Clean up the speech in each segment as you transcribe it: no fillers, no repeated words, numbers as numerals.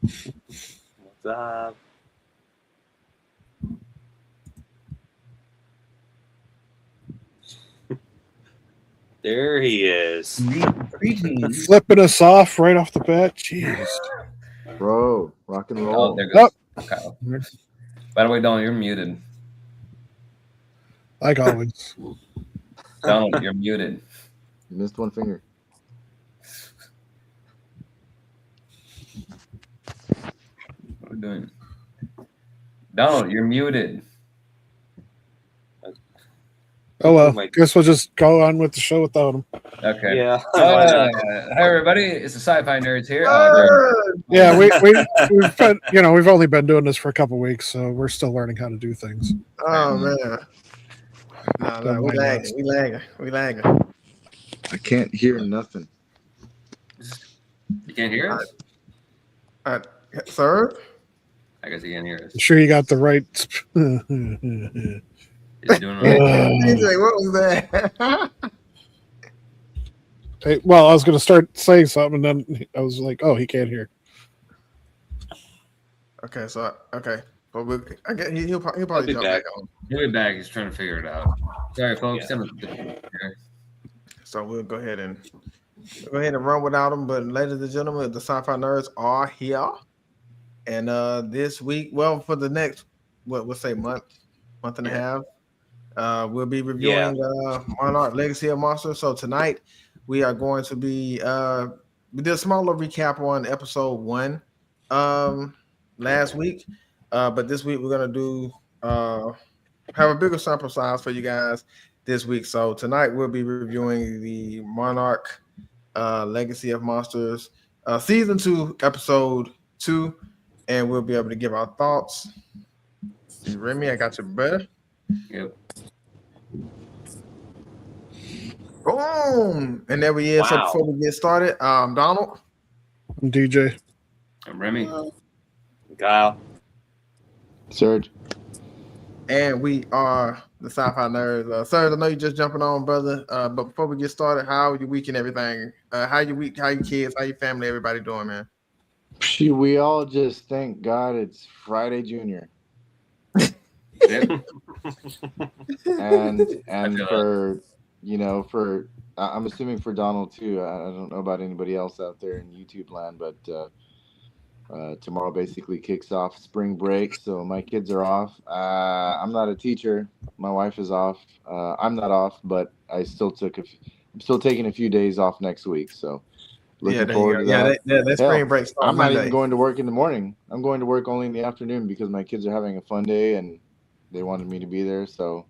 What's up? There he is. Greetings. Flipping us off right off the bat. Jeez. Bro, rock and Oh, roll. there goes Oh. Kyle. By the way, Donald, you're muted. Like always. Donald, you're muted. You missed one finger. What are we doing? Donald, you're muted. Oh well. my- Guess we'll just go on with the show without him. Okay. Yeah. Why not? Hi everybody, it's the Sci-Fi Nerds here. Yeah, we've been, we've only been doing this for a couple weeks, so we're still learning how to do things. Oh man. No, we lagging. I can't hear nothing. You can't hear us? Sir? I guess you can't hear us. I'm sure you got the right. Is he doing it right? DJ, what was that? Hey, well, I was going to start saying something, and then I was like, "Oh, he can't hear." Okay, but I guess he'll probably jump back on. He'll be back. He's trying to figure it out. Sorry, folks. So we'll go ahead and run without him. But ladies and gentlemen, the Sci-Fi Nerds are here, and this week, well, for the next we'll say month and a half, we'll be reviewing Monarch Legacy of Monsters. So tonight we are going to be we did a small little recap on episode 1 last week, but this week we're gonna do have a bigger sample size for you guys this week. So tonight we'll be reviewing the Monarch Legacy of Monsters season 2, episode 2, and we'll be able to give our thoughts. See, Remy, I got your brother. Yep. Boom! And there we is. So before we get started, Donald, I'm DJ, I'm Remy. Kyle. Serge. and we are the Sci-Fi Nerds. Serge, I know you're just jumping on, brother. But before we get started, how your week and everything? How your week? How your kids? How your family? Everybody doing, man? We all just thank God it's Friday Junior. Yep. And feel for I'm assuming for Donald too. I don't know about anybody else out there in YouTube land, but tomorrow basically kicks off spring break, so my kids are off. I'm not a teacher. My wife is off. I'm not off, but I'm still taking a few days off next week. So looking forward to that. That spring break starts I'm not Monday. even going to work in the morning. I'm going to work only in the afternoon because my kids are having a fun day and they wanted me to be there. So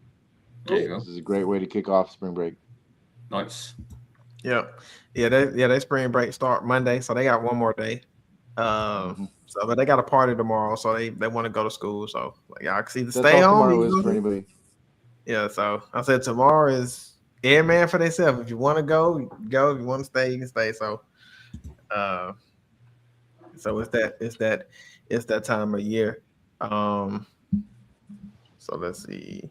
There you go. this is a great way to kick off spring break. Nice. Yep. They spring break start Monday, so they got one more day. But they got a party tomorrow, so they want to go to school. So y'all can see the stay home. Tomorrow is for anybody. Yeah, so I said tomorrow is air man for themselves. If you want to go, go. If you want to stay, you can stay. So it's that time of year. So let's see.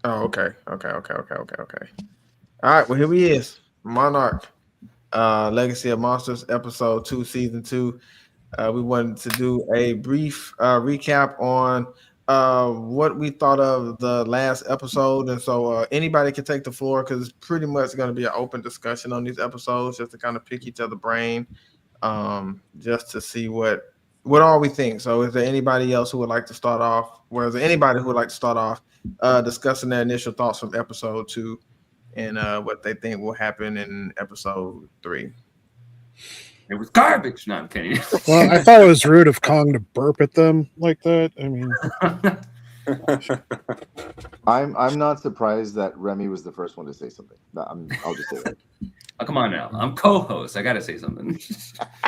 Okay. All right, well here he is. Monarch Legacy of Monsters, episode 2, season 2. We wanted to do a brief recap on what we thought of the last episode, and so anybody can take the floor because it's pretty much going to be an open discussion on these episodes, just to kind of pick each other's brain, just to see what all we think. So is there anybody else who would like to start off? Or is there anybody who would like to start off discussing their initial thoughts from episode 2 and what they think will happen in episode 3? It was garbage. No, I'm kidding. Well, I thought it was rude of Kong to burp at them like that. I mean, I'm not surprised that Remy was the first one to say something. I'll just say that. Oh, come on now. I'm co-host. I gotta say something.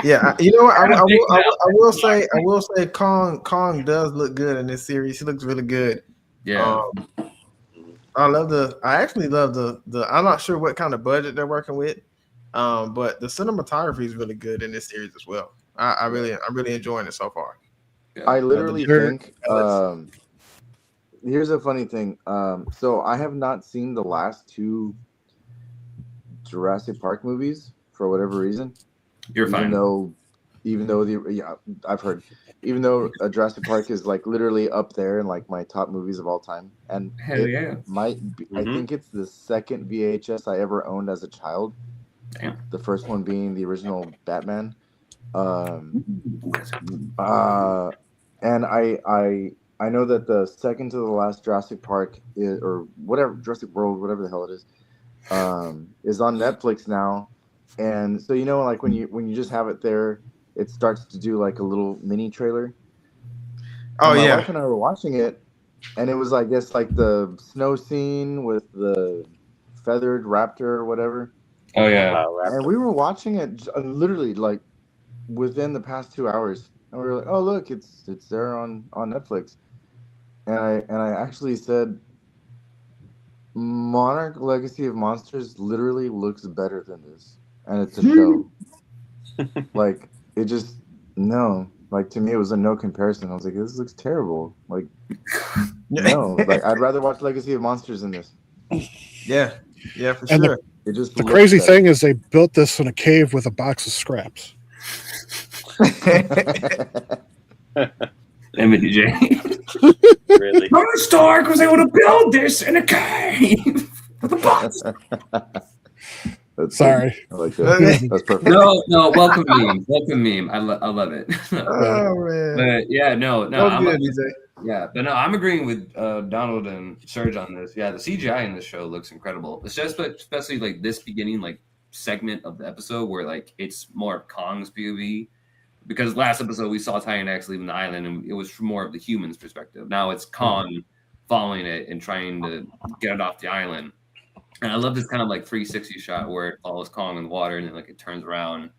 Yeah, you know what? I will say Kong does look good in this series. He looks really good. Yeah. I actually love the I'm not sure what kind of budget they're working with. But the cinematography is really good in this series as well. I'm really enjoying it so far. Yeah. I literally think here's a funny thing. So I have not seen the last two Jurassic Park movies for whatever reason. You're fine. Even though I've heard, even though Jurassic Park is like literally up there in like my top movies of all time, and Hell yeah. might be, I Mhm. think it's the second VHS I ever owned as a child. Damn. The first one being the original Batman. And I know that the second to the last Jurassic Park or whatever, Jurassic World, whatever the hell it is on Netflix now. And so like when you just have it there, it starts to do like a little mini trailer. Oh And my yeah. wife and I were watching it, and it was I guess like the snow scene with the feathered raptor or whatever. Oh yeah. And we were watching it literally like within the past 2 hours, and we were like, "Oh look, it's there on Netflix." And I actually said, "Monarch: Legacy of Monsters literally looks better than this, and it's a show." Like it just like to me it was a no comparison. I was like, "This looks terrible." Like no, like I'd rather watch Legacy of Monsters than this. Yeah, for And sure. It just The looks crazy better. thing is they built this in a cave with a box of scraps. Damn it, DJ. Really? Tony Stark was able to build this in a cave with a box. That's Sorry. good. I like that. That's perfect. No, welcome meme. I love it. Oh man. But yeah, no, That was I'm good, DJ. yeah, but no, I'm agreeing with Donald and Serge on this. Yeah, the CGI in this show looks incredible. It's just especially like this beginning like segment of the episode where like it's more of Kong's POV. Because last episode we saw Titan X leaving the island and it was from more of the human's perspective. Now it's Kong following it and trying to get it off the island. And I love this kind of like 360 shot where it follows Kong in the water and then like it turns around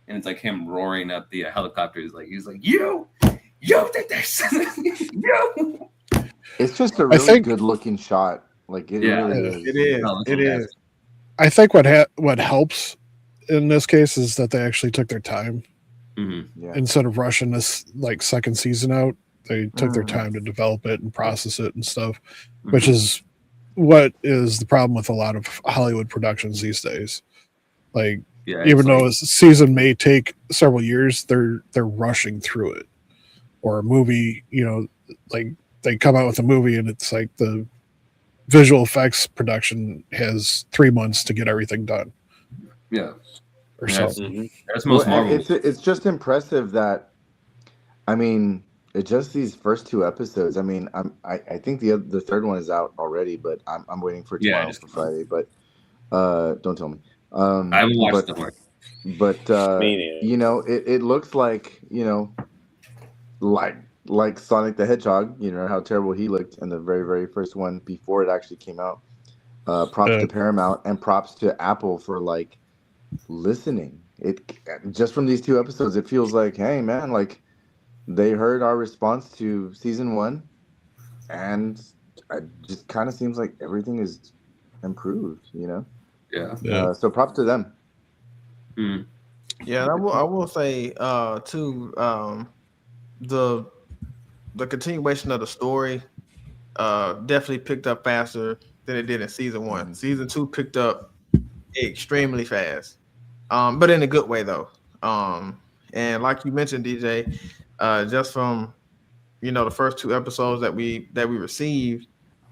and it's like him roaring up the helicopter. He's like, you did this. You. It's just a really good looking shot. Like it really is. It is. No, It is. I think what helps in this case is that they actually took their time Mm-hmm. Yeah. instead of rushing this like second season out. They took their time to develop it and process it and stuff, which is what is the problem with a lot of Hollywood productions these days. Like, Yeah, even though a season may take several years, they're rushing through it. Or a movie, like they come out with a movie and it's like the visual effects production has 3 months to get everything done. Yeah. Or Yes. something. That's most Marvel. It's just impressive that, I mean, it's just these first 2 episodes. I mean, I think the third one is out already, but I'm waiting for tomorrow for Friday. But don't tell me. I haven't watched the one. But Me neither. it looks like like Sonic the Hedgehog. How terrible he looked in the very very first one before it actually came out. Props to Paramount and props to Apple for like listening. It just from these 2 episodes, it feels like, hey man, like they heard our response to season 1, and it just kind of seems like everything is improved. Yeah. So props to them. Mm. Yeah, I will say too, the continuation of the story definitely picked up faster than it did in season 1. Mm-hmm. Season 2 picked up extremely fast, but in a good way though. And like you mentioned, DJ, just from the first 2 episodes that we received,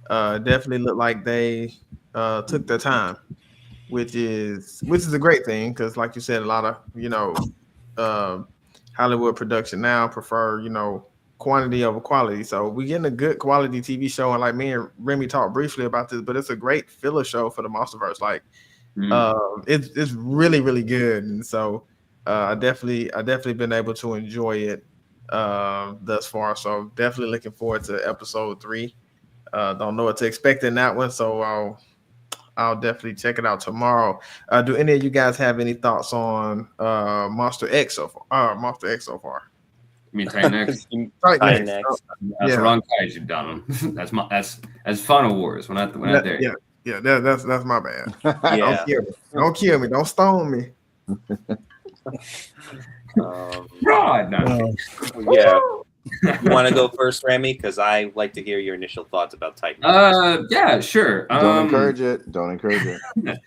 definitely looked like they took their time, which is a great thing because, like you said, a lot of Hollywood production now prefer quantity over quality. So we're getting a good quality TV show, and like me and Remy talked briefly about this, but it's a great filler show for the MonsterVerse. Like it's really really good, and so I definitely been able to enjoy it thus far. So definitely looking forward to episode 3. Don't know what to expect in that one, so I'll definitely check it out tomorrow. Do any of you guys have any thoughts on Monster X so far? I mean, Titan X. Titan X. That's the wrong kaiju, Donald. that's Final Wars. We're not there. Yeah, that's my bad. Yeah. Don't kill me. Don't stone me. Rod, no. Yeah. You want to go first, Remy? Because I like to hear your initial thoughts about Titan. Yeah, sure. Don't encourage it. Don't encourage it. Let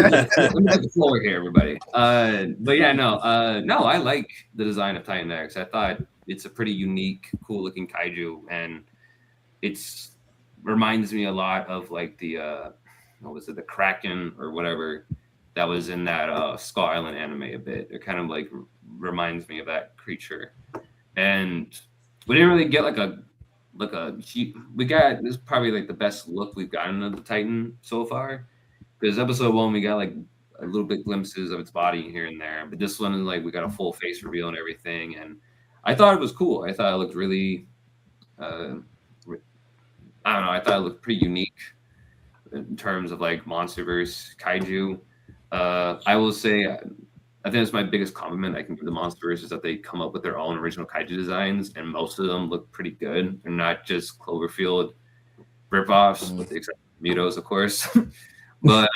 me take the floor here, everybody. But yeah, no, I like the design of Titan X. I thought it's a pretty unique, cool-looking kaiju, and it's reminds me a lot of like the what was it, the Kraken or whatever that was in that Skull Island anime a bit. It kind of like reminds me of that creature, and we didn't really get we got this is probably like the best look we've gotten of the Titan so far. Because episode 1 we got like a little bit glimpses of its body here and there, but this one is like we got a full face reveal and everything, and I thought it was cool. I thought it looked really, I don't know. I thought it looked pretty unique in terms of like MonsterVerse kaiju. I will say, I think that's my biggest compliment I can give the MonsterVerse is that they come up with their own original kaiju designs, and most of them look pretty good. They're not just Cloverfield ripoffs, with the exception of Mutos, of course. But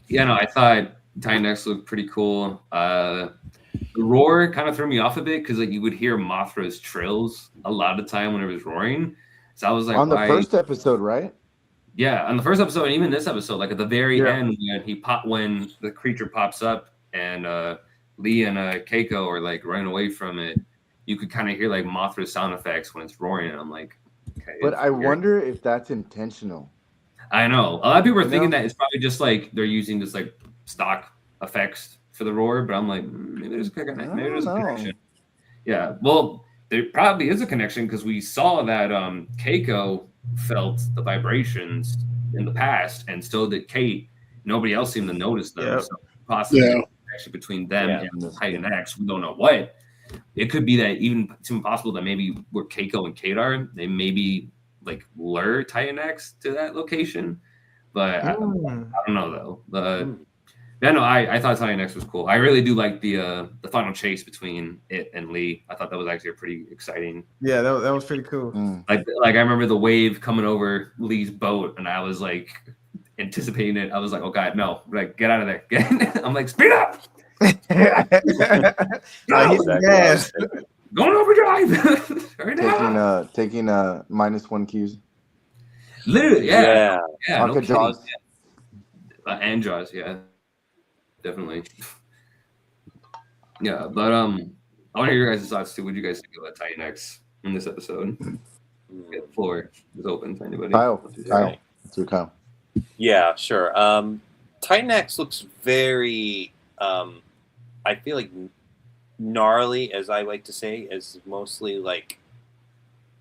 yeah, no, I thought Titan X looked pretty cool. The roar kind of threw me off a bit because like you would hear Mothra's trills a lot of the time when it was roaring. So I was like, on the first episode, right? Yeah, on the first episode, and even this episode, like at the very end when the creature pops up and Lee and Keiko are like running away from it, you could kind of hear like Mothra's sound effects when it's roaring, and I'm like, okay. But I wonder if that's intentional. I know. A lot of people are thinking that it's probably just like they're using just like stock effects for the roar, but I'm like, maybe there's a connection. Yeah. Well, there probably is a connection because we saw that Keiko felt the vibrations in the past, and so did Kate. Nobody else seemed to notice them. Yep. So possibly actually between them and the Titan X, we don't know what. It could be that it's even possible that maybe where Keiko and Kate are, they maybe like lure Titan X to that location, but I don't know though. Yeah, no, I thought Titan X was cool. I really do like the final chase between it and Lee. I thought that was actually a pretty exciting. Yeah, that was pretty cool. Like I remember the wave coming over Lee's boat, and I was like anticipating it. I was like, oh god, no! Like get out of there! I'm like, speed up! Yes. Going overdrive right now. Taking -1 Qs. Literally, yeah. Arca Jaws. And Jaws, yeah, definitely. Yeah, but I want to hear your guys' thoughts too. What do you guys think about Titan X in this episode? The floor is open to anybody. Kyle. Through Kyle. Yeah, sure. Titan X looks very, I feel like gnarly, as I like to say, is mostly like,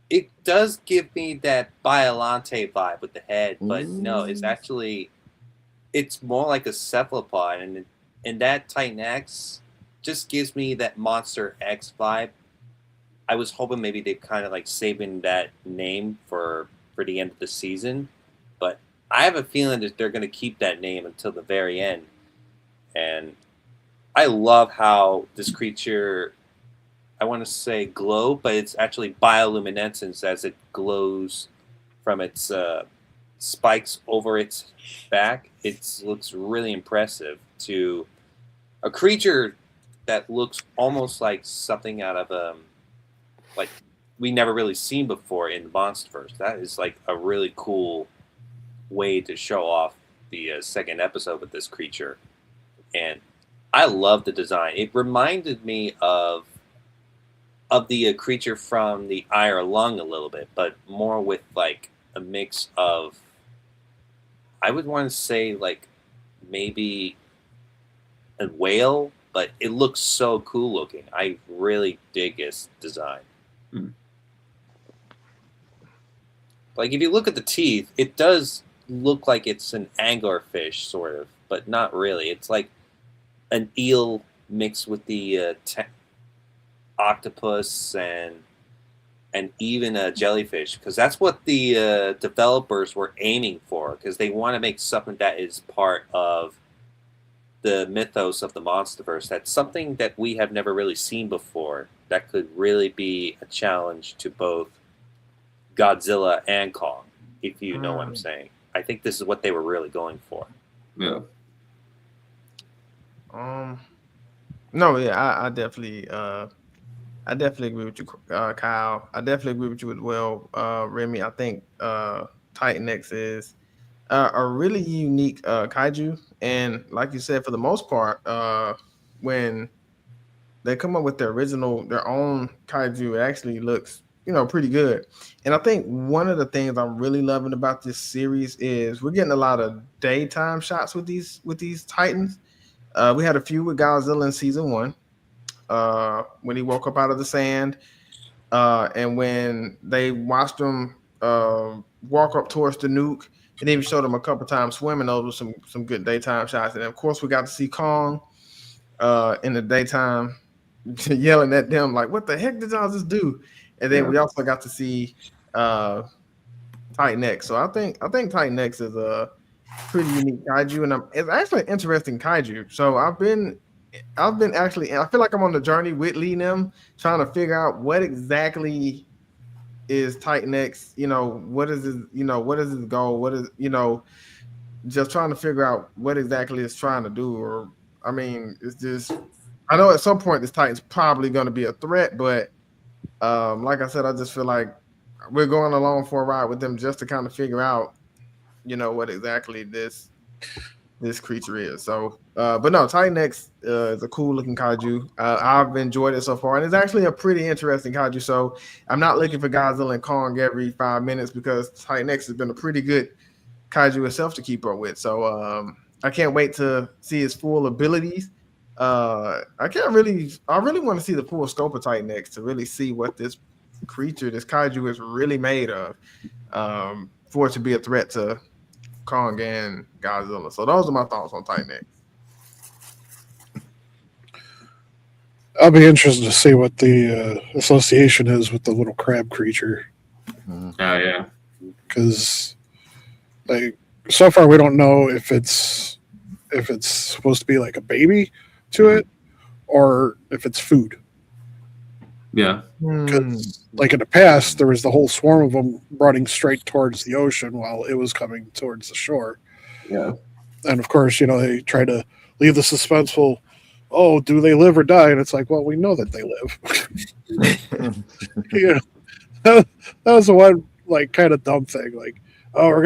it does give me that Biollante vibe with the head, but no, it's more like a cephalopod, and that Titan X just gives me that Monster X vibe. I was hoping maybe they kind of like saving that name for the end of the season, but I have a feeling that they're going to keep that name until the very end. And I love how this creature, I want to say glow, but it's actually bioluminescence as it glows from its spikes over its back. It looks really impressive to a creature that looks almost like something out of like we never really seen before in MonsterVerse. That is like a really cool way to show off the second episode with this creature, and I love the design. It reminded me of the creature from the Eye or Lung a little bit, but more with like a mix of, I would want to say like maybe a whale, but it looks so cool looking. I really dig its design. Like if you look at the teeth, it does look like it's an anglerfish sort of, but not really. It's like an eel mixed with the octopus and even a jellyfish, because that's what the developers were aiming for, because they want to make something that is part of the mythos of the MonsterVerse. That's something that we have never really seen before that could really be a challenge to both Godzilla and Kong, if you know what I'm saying. I think this is what they were really going for. Yeah. No, yeah, I definitely I I definitely agree with you, Kyle. I definitely agree with you as well, Remy. I think Titan X is a really unique kaiju, and like you said, for the most part, when they come up with their own kaiju, it actually looks pretty good. And I think one of the things I'm really loving about this series is we're getting a lot of daytime shots with these Titans. We had a few with Godzilla in season 1, when he woke up out of the sand, and when they watched him walk up towards the nuke, and even showed him a couple times swimming. Those were some good daytime shots. And of course, we got to see Kong in the daytime, yelling at them like, "What the heck did y'all just do?" And then we also got to see Titan X. So I think Titan X is a pretty unique kaiju, and it's actually an interesting kaiju. So I've been actually, I feel like I'm on the journey with Lee and them, trying to figure out what exactly is Titan X. What is his, what is his goal? What is, just trying to figure out what exactly it's trying to do. Or, I mean, it's just, I know at some point this Titan's probably going to be a threat, but like I said, I just feel like we're going along for a ride with them just to kind of figure out, what exactly this creature is. So, but no, Titan X is a cool looking kaiju. I've enjoyed it so far, and it's actually a pretty interesting kaiju. So I'm not looking for Godzilla and Kong every 5 minutes, because Titan X has been a pretty good kaiju itself to keep up with. So I can't wait to see his full abilities. I really want to see the full scope of Titan X to really see what this kaiju is really made of, for it to be a threat to Kong and Godzilla. So those are my thoughts on Titan X. I'll be interested to see what the association is with the little crab creature. Oh yeah, because so far we don't know if it's supposed to be like a baby to it or if it's food. Yeah, because like in the past there was the whole swarm of them running straight towards the ocean while it was coming towards the shore. Yeah, and of course they try to leave the suspenseful. Oh, do they live or die? And it's like, well, we know that they live. That was the one like kind of dumb thing. Like, oh, we're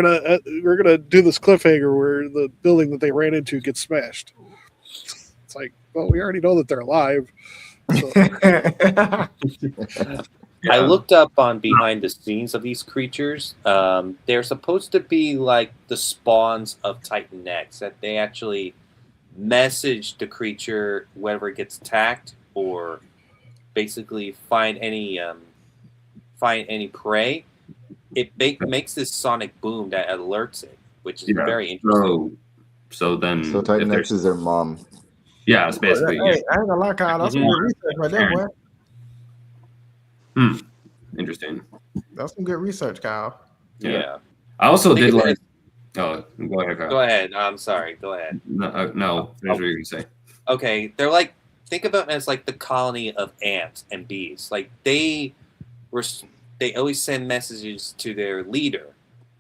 gonna do this cliffhanger where the building that they ran into gets smashed. It's like, well, we already know that they're alive. So. I looked up on behind the scenes of these creatures. They're supposed to be like the spawns of Titan X, that they actually message the creature whenever it gets attacked, or basically find any prey. It makes this sonic boom that alerts it, which is very interesting. So Titan X is their mom. Yeah, it's basically. Hey, I ain't gonna lie, Kyle. That's some good research right there, boy. Interesting. That's some good research, Kyle. Yeah. I also did like. Oh, go ahead, Kyle. Go ahead. I'm sorry. Go ahead. No. Finish what you can say. Okay, they're like, think of them as like the colony of ants and bees. Like they always send messages to their leader,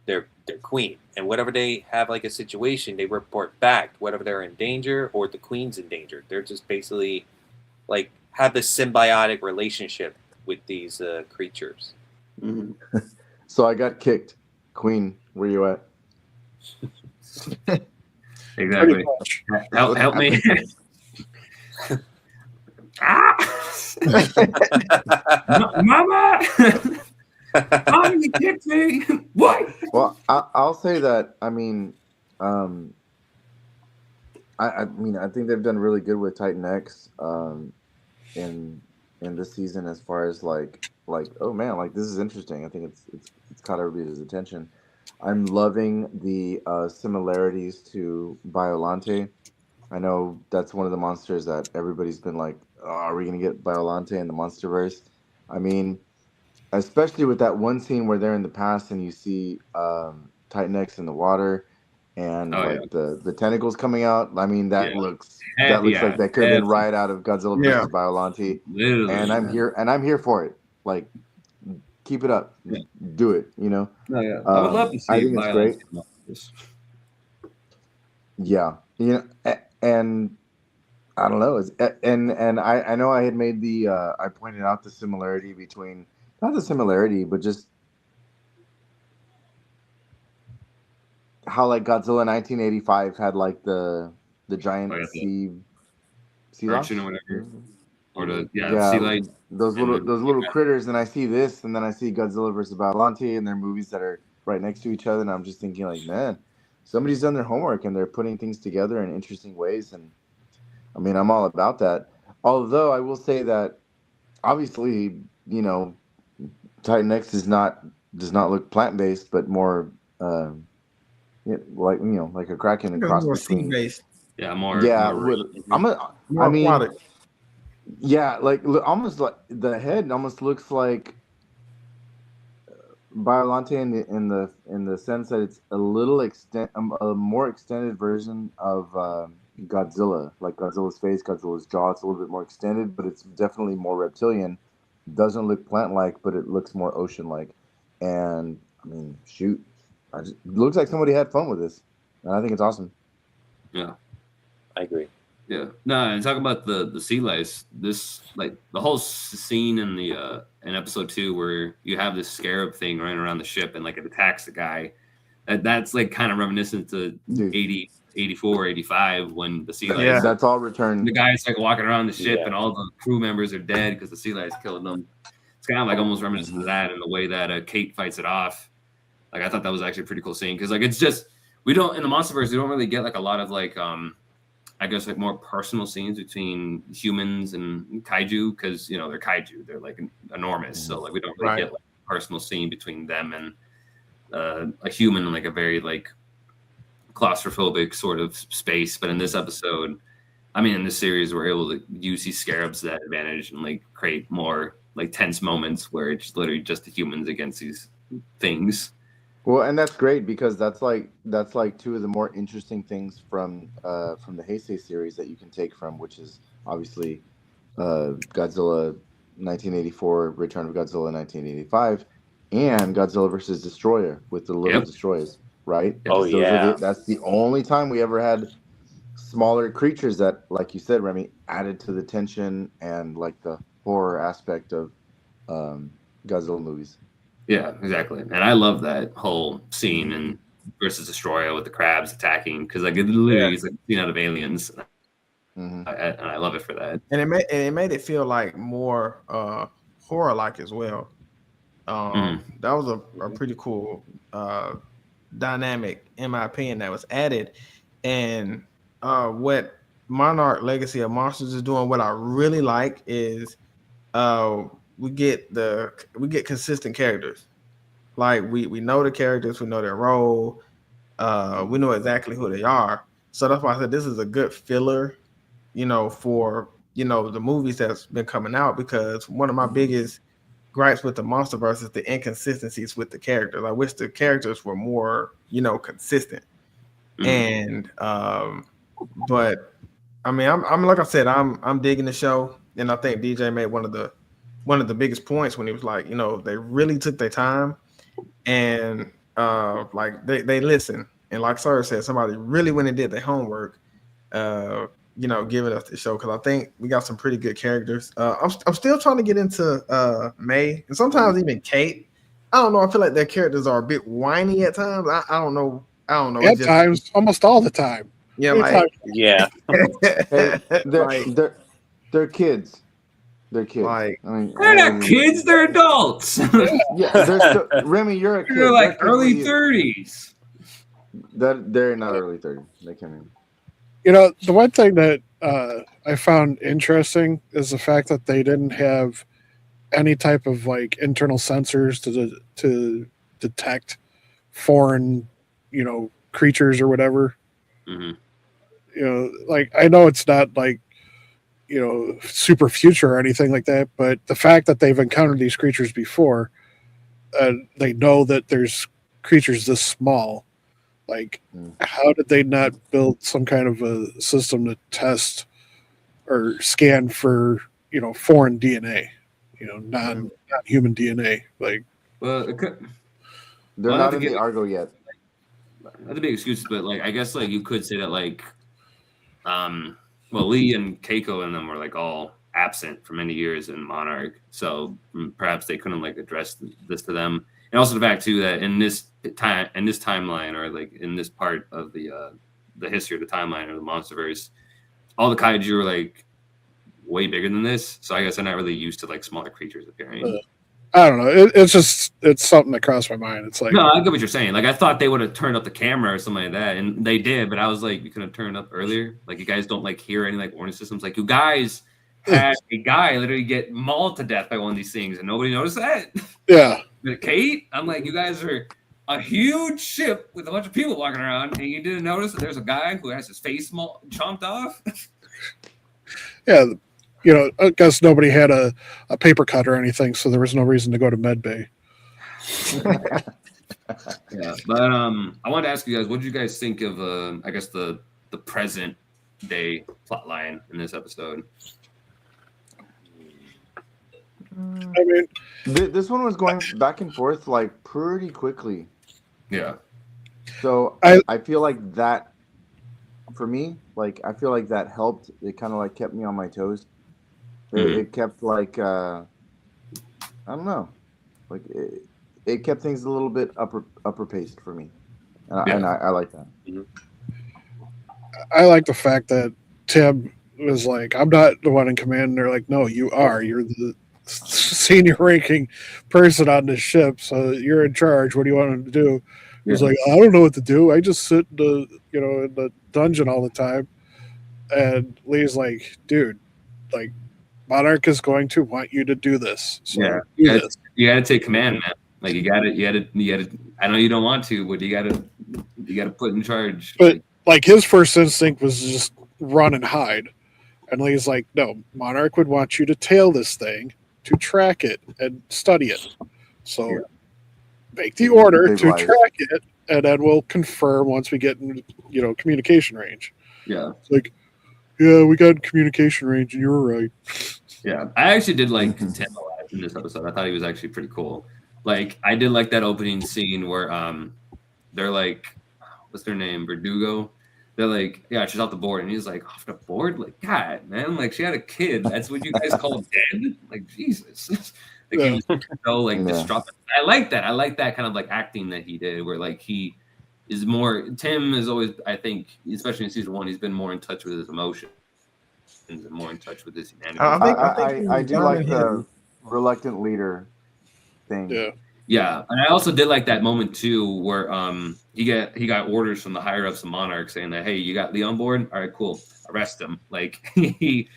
their queen, and whatever they have like a situation, they report back whatever they're in danger or the queen's in danger. They're just basically like have this symbiotic relationship with these creatures. Mm-hmm. So I got kicked. Queen, where you at? Exactly. Help me. Mama! Mom, you kicked me. What? Well, I'll say that. I mean, I think they've done really good with Titan X in this season, as far as like oh man, like this is interesting. I think it's caught everybody's attention. I'm loving the similarities to Biollante. I know that's one of the monsters that everybody's been like, oh, are we gonna get Biollante in the MonsterVerse? I mean, especially with that one scene where they're in the past and you see Titan X in the water and the tentacles coming out. I mean, that looks like that could have been right out of Godzilla vs. Biollante. Literally, and I'm here for it. Like, keep it up, do it. No, yeah. I would love to see. I think it's great. Yeah, and I don't know. And I know I had made the I pointed out the similarity between not the similarity, but just how like Godzilla 1985 had like the giant Like the sea urchin or louse. whatever, or the sea Yeah, light, and the those little critters, and I see this, and then I see Godzilla versus Biollante, and they're movies that are right next to each other, and I'm just thinking like, man, somebody's done their homework and they're putting things together in interesting ways, and I mean, I'm all about that. Although I will say that obviously, you know, Titan X does not look plant based, but more like like a Kraken and It's cross more sea between. based, yeah, more Yeah, marine. more I mean, aquatic. yeah, like almost like the head almost looks like Biolante in the sense that it's a little a more extended version of Godzilla, like Godzilla's face, Godzilla's jaw. It's a little bit more extended, but it's definitely more reptilian. Doesn't look plant-like, but it looks more ocean-like. And I mean, shoot, it looks like somebody had fun with this, and I think it's awesome. Yeah. I agree. Yeah, no, and talk about the sea lice. This like the whole scene in the in episode 2 where you have this scarab thing running around the ship and like it attacks the guy. That's like kind of reminiscent to Dude. 80, 84, 85 when the sea lice. Yeah. That's all returned. The guy's like walking around the ship Yeah. and all the crew members are dead because the sea lice killed them. It's kind of like almost reminiscent to that in the way that Kate fights it off. Like I thought that was actually a pretty cool scene because like it's just we don't in the MonsterVerse we don't really get like a lot of like I guess like more personal scenes between humans and kaiju because you know they're kaiju, they're like enormous, so like we don't really get like a personal scene between them and a human in like a very like claustrophobic sort of space. But in this episode, I mean in this series, we're able to use these scarabs to that advantage and like create more like tense moments where it's literally just the humans against these things. Well, and that's great because that's like two of the more interesting things from the Heisei series that you can take from, which is obviously Godzilla 1984, Return of Godzilla 1985, and Godzilla versus Destroyer with the little destroyers, right? Oh, yeah. That's the only time we ever had smaller creatures that, like you said, Remy, added to the tension and like the horror aspect of Godzilla movies. Yeah, exactly. And I love that whole scene and versus Destroyer with the crabs attacking because like it literally is like a scene out of Aliens. And I love it for that. And it made it feel like more horror like as well. That was a pretty cool dynamic in my opinion that was added. And what Monarch Legacy of Monsters is doing, what I really like is we get consistent characters. Like we know the characters, we know their role, we know exactly who they are. So that's why I said this is a good filler, for the movies that's been coming out, because one of my biggest gripes with the MonsterVerse is the inconsistencies with the characters. I wish the characters were more, consistent. And but I mean, I'm like I said, I'm digging the show, and I think DJ made one of the biggest points when he was like, they really took their time and like they listen. And like Sir said, somebody really went and did their homework, giving us the show, because I think we got some pretty good characters. I'm still trying to get into May and sometimes even Kate. I don't know. I feel like their characters are a bit whiny at times. I don't know. At times, almost all the time. Yeah, like, Yeah. Hey, Like- they're kids. They're kids. Like, I mean, They're not kids, they're adults. yeah, Remy, you're a kid. They're like They're early kids. 30s. They're not early 30s. They can't The one thing that I found interesting is the fact that they didn't have any type of like internal sensors to detect foreign, creatures or whatever. Like I know it's not like super future or anything like that, but the fact that they've encountered these creatures before, they know that there's creatures this small. Like, how did they not build some kind of a system to test or scan for foreign DNA, non-human DNA? Like, Well, They're not in the Argo yet. Not a big excuse, but like I guess like you could say that like well, Lee and Keiko and them were like all absent for many years in Monarch, so perhaps they couldn't like address this to them. And also the fact too that in this timeline, or like in this part of the history of the timeline or the MonsterVerse, all the kaiju are like way bigger than this. So I guess they're not really used to like smaller creatures appearing. I don't know. It's something that crossed my mind. It's like, no, I get what you're saying. Like I thought they would have turned up the camera or something like that, and they did. But I was like, you could have turned up earlier. Like you guys don't like hear any like warning systems. Like you guys had a guy literally get mauled to death by one of these things, and nobody noticed that. Yeah. Kate, I'm like, you guys are a huge ship with a bunch of people walking around, and you didn't notice that there's a guy who has his face chomped off. Yeah. You know, I guess nobody had a paper cut or anything, so there was no reason to go to med bay. Yeah, but I wanted to ask you guys, what did you guys think of I guess the present day plot line in this episode? I mean, this one was going back and forth like pretty quickly. Yeah. So I feel like that, for me, like I feel like that helped. It kind of like kept me on my toes. It kept like I don't know, like it kept things a little bit upper paced for me, and I like that. I like the fact that Tim was like, "I'm not the one in command," and they're like, "No, you are. You're the senior ranking person on this ship, so you're in charge. What do you want him to do?" He's like, "I don't know what to do. I just sit in the dungeon all the time." And Lee's like, "Dude, like, Monarch is going to want you to do this. So you got to take command, man. Like you got to. I know you don't want to, but you got to put in charge." But like his first instinct was just run and hide, and Lee's like, "No, Monarch would want you to tail this thing, to track it and study it. So make the order to track it, and then we'll confirm once we get in, communication range." Yeah, it's like, yeah, we got communication range, and you were right. Yeah, I actually did like Tim a lot in this episode. I thought he was actually pretty cool. Like, I did like that opening scene where they're like, what's their name, Verdugo? They're like, yeah, she's off the board, and he's like, off the board? Like, God, man, like she had a kid. That's what you guys call dead? Like, Jesus. Like, he was so like disruptive. I like that. I like that kind of like acting that he did, where like he is more. Tim is always, I think, especially in season 1, he's been more in touch with his emotions and more in touch with his humanity. I do like the reluctant leader thing. Yeah, and I also did like that moment too, where he got orders from the higher ups of Monarch saying that, hey, you got Lee on board? All right, cool, arrest him. Like he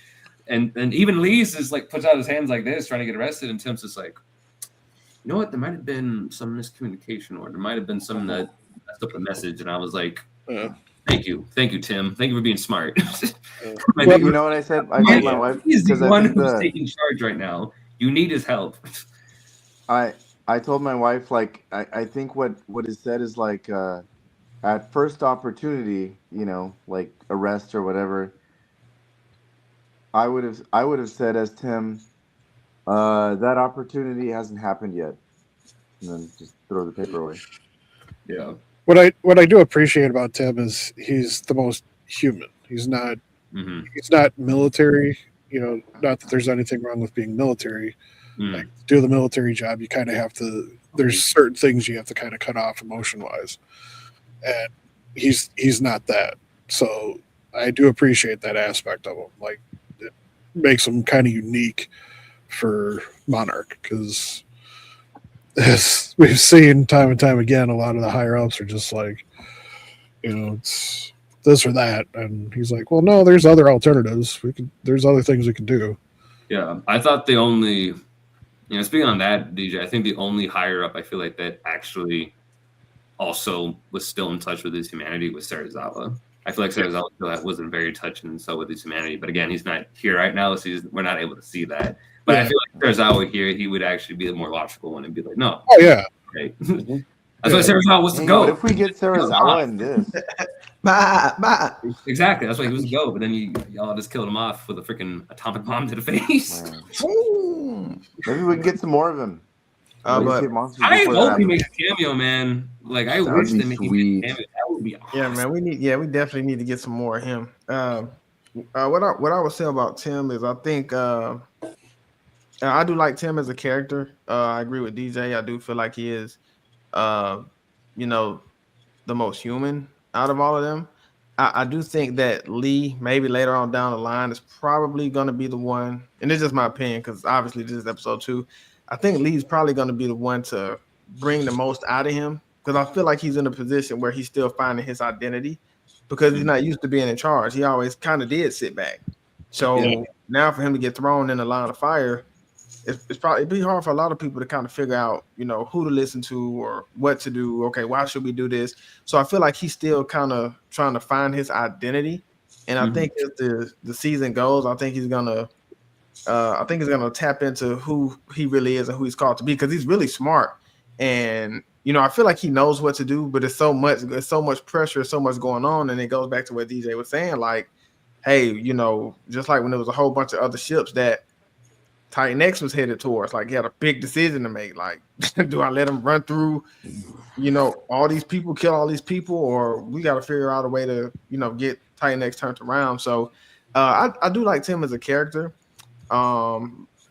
and even Lee's is like puts out his hands like this, trying to get arrested, and Tim's just like, you know what? There might have been some miscommunication, or there might have been something that messed up the message, and I was like. Thank you, Tim. Thank you for being smart. Well, you know what I said? I told my wife, he's the one who's taking charge right now. You need his help. I told my wife, like, I think what is said is like at first opportunity, like arrest or whatever. I would have said as Tim, that opportunity hasn't happened yet, and then just throw the paper away. Yeah. What I do appreciate about Tim is he's the most human. He's not he's not military. Not that there's anything wrong with being military. Like, to do the military job, you kind of have to. There's certain things you have to kind of cut off emotion wise, and he's not that. So I do appreciate that aspect of him. Like, it makes him kind of unique for Monarch, because as we've seen time and time again, a lot of the higher ups are just like, it's this or that, and he's like, well, no, there's other alternatives. There's other things we can do. Yeah, I thought the only, speaking on that, DJ, I think the only higher up I feel like that actually also was still in touch with his humanity was Serizawa. I feel like Serizawa wasn't very touched and so with his humanity, but again, he's not here right now, so we're not able to see that. But I feel like Serizawa here, he would actually be the more logical one and be like, no. Oh, yeah. Okay. That's why Serizawa was to go. What if we get Serizawa in this? Exactly. That's why he was to go. But then y'all just killed him off with a freaking atomic bomb to the face. Maybe we can get some more of him. But I hope he makes a cameo, man. Like, I wish they make a cameo. That would be awesome. Yeah, man. We definitely need to get some more of him. What I would say about Tim is I think I do like Tim as a character. I agree with DJ. I do feel like he is, uh, you know, the most human out of all of them. I do think that Lee, maybe later on down the line, is probably going to be the one, and it's just my opinion because obviously this is episode 2. I think Lee's probably going to be the one to bring the most out of him because I feel like he's in a position where he's still finding his identity because he's not used to being in charge. He always kind of did sit back. So Yeah. now for him to get thrown in the line of fire, it's probably it'd be hard for a lot of people to kind of figure out, who to listen to or what to do. Okay, why should we do this? So I feel like he's still kind of trying to find his identity. And I think as the season goes, I think he's gonna tap into who he really is and who he's called to be because he's really smart. And I feel like he knows what to do, but it's so much pressure, so much going on, and it goes back to what DJ was saying, like, hey, just like when there was a whole bunch of other ships that Titan X was headed towards. Like, he had a big decision to make. Like, do I let him run through, all these people, kill all these people, or we got to figure out a way to, get Titan X turned around. So, I do like Tim as a character. I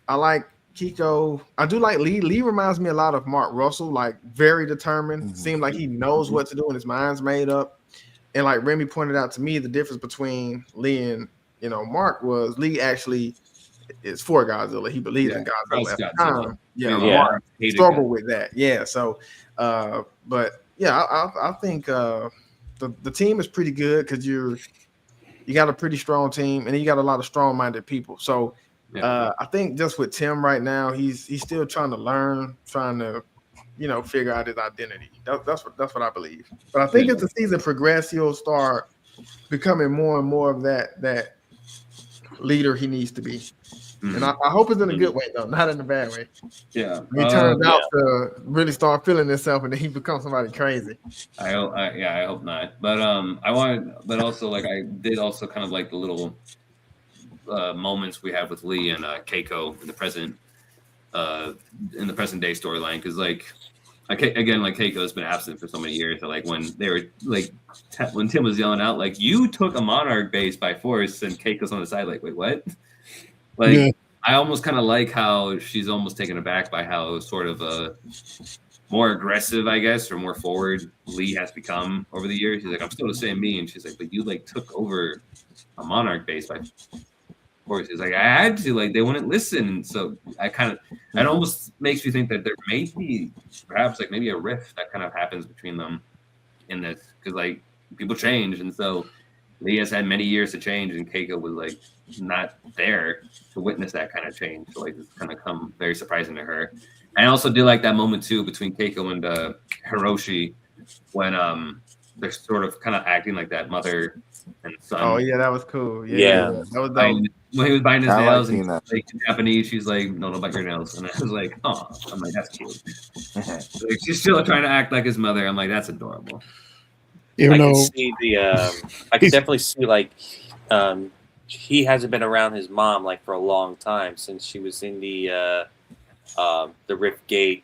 like Kiko. I do like Lee. Lee reminds me a lot of Mark Russell. Like, very determined. Seems like he knows what to do and his mind's made up. And like Remy pointed out to me, the difference between Lee and Mark was Lee actually is for Godzilla. He believes in Godzilla at the time. Mark struggled with that. Yeah. So, but yeah, I think the team is pretty good because you got a pretty strong team and you got a lot of strong-minded people. So, I think just with Tim right now, he's still trying to learn, trying to figure out his identity. That's what I believe. But I think as the season progresses, he'll start becoming more and more of that leader he needs to be. And I hope it's in a good way, though, not in a bad way. Yeah. He turns out to really start feeling himself, and then he becomes somebody crazy. I hope not. But but also like I did also kind of like the little moments we have with Lee and Keiko in the present day storyline, because again, like Keiko has been absent for so many years. So like when they were like when Tim was yelling out like, "You took a Monarch base by force," and Keiko's on the side like, "Wait, what?" Like, I almost kind of like how she's almost taken aback by how sort of more aggressive, I guess, or more forward Lee has become over the years. She's like, "I'm still the same me," and she's like, "But you like took over a Monarch base by force." She's like, "I had to. Like, they wouldn't listen." So it almost makes you think that there may be perhaps like maybe a rift that kind of happens between them in this, because like people change, and so Lee has had many years to change, and Keiko was like not there to witness that kind of change. So like it's kind of come very surprising to her. And I also do like that moment too between Keiko and Hiroshi when they're sort of kind of acting like that mother and son. Oh yeah, that was cool. Yeah. That was dope. When he was buying his nails like and like in Japanese, she's like, "No, don't bite your nails." And I was like, "Oh," I'm like, "That's cute." Like, she's still trying to act like his mother. I'm like, "That's adorable." Even though I can definitely see like he hasn't been around his mom like for a long time since she was in the Rift Gate